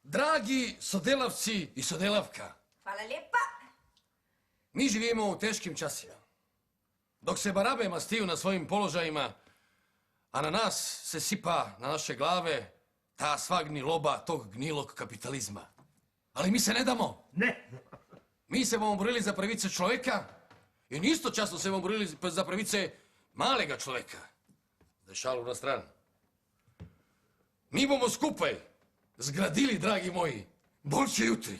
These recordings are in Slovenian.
Dragi sodelavci i sodelavka. Hvala lepa. Mi živimo u teškim časima. Dok se barabe mastiju na svojim položajima, a na nas se sipa na naše glave ta sva gniloba tog gnilog kapitalizma. Ali mi se ne damo. Ne. Mi se bomo borili za pravice človeka in istočasno se bomo borili za pravice malega človeka. Zdaj šalu na stran. Mi bomo skupaj zgradili, dragi moji, boljše jutri.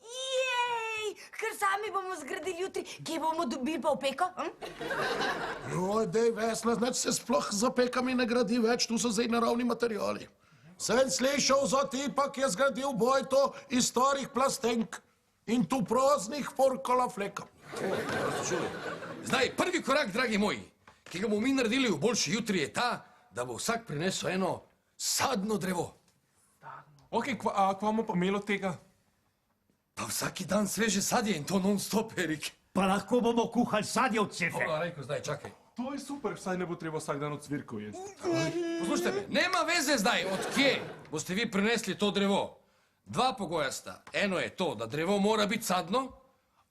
Jej, ker sami bomo zgradili jutri, kje bomo dobili pa opeko? Joj, dej, Vesna, znači se sploh za pekami ne gradi več, tu so zdaj naravni materiali. Sem slišal za tipa, ki je zgradil bojto iz starih plastenk in tu proznih forkola fleka. Zdaj, prvi korak, dragi moji, ki ga bomo mi naredili v boljši jutri, je ta, da bo vsak prinesel eno sadno drevo. Ok, a kva bomo pa imeli od tega? Pa vsaki dan sveže sadje in to non-stop, Erik. Pa lahko bomo kuhali sadje od cefe. Dobro, Rejko, zdaj, čakaj. To je super, vsaj ne bo treba vsak dan od cvirkov jesti. Poslušajte me, nema veze zdaj, od kje boste vi prinesli to drevo. Dva pogoja sta. Eno je to, da drevo mora biti sadno,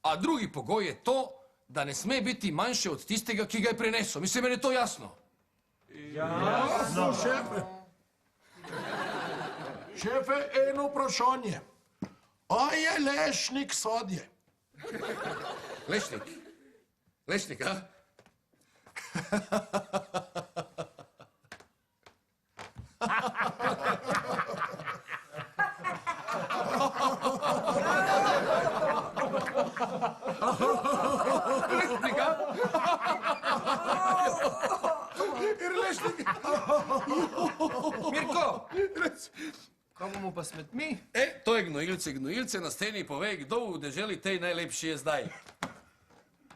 a drugi pogoj je to, da ne sme biti manjše od tistega, ki ga je prinesel. Mislim, meni je to jasno. Jasno, šefe. Šefe, eno vprašanje. A je lešnik sadje? Lešnik. Lešnik, a? Lešnik, a? Lešnik. Mirko! Kaj bomo pa smetmi? To je gnojilce. Gnojilce na steni povej, kdo v deželi tej najlepši je zdaj.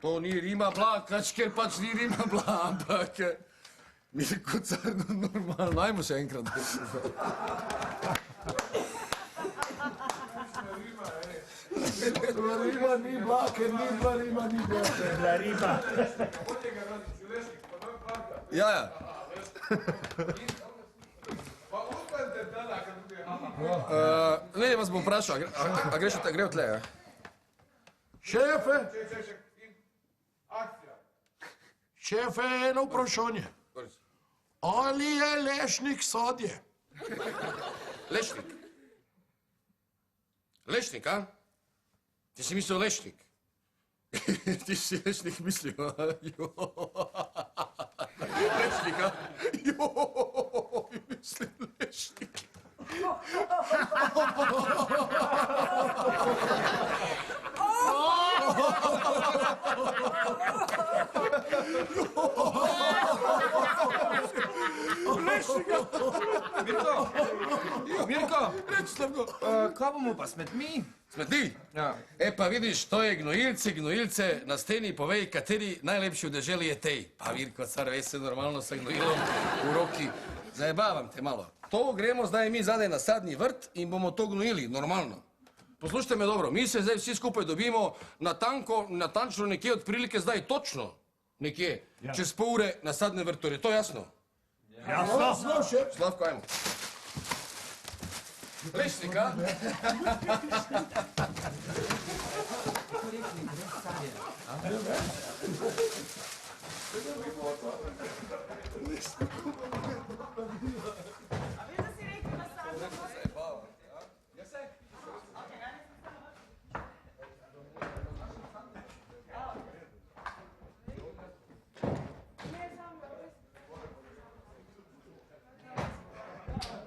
To ni Rima bla, ker pač ni Rima bla, ampak Mirko Carno normalno. Ajmo še enkrat. Rima ni bla, ker ni bila Rima, ni bila. Bila riba. Ja. Ne, vas bom vprašal, a greš gre od tle, ja? Šefe, šefe, eno vprašanje. Ali je lešnik sadje? Lešnik. Lešnik, a? Ti si mislil lešnik? Ti si lešnik mislil, a? Lešnik, a? Joj, mislim lešnik. Mirko! Kaj bomo pa smetmi? Smetni? Ja. Pa vidiš, to je gnojilce na steni, povej, kateri najlepši v deželi je tej. Pa Mirko, car, veš se normalno sa gnojilom v roki. Zajebavam te malo. To gremo zdaj mi zadaj na sadni vrt in bomo to gnojili, normalno. Poslušajte me dobro, mi se zdaj vsi skupaj dobimo natančno nekje od prilike zdaj točno nekje, čez pol ure na sadne vrtu. Je to jasno? Jasno. Slavko, ajmo. Lešnik, a? Lešnik.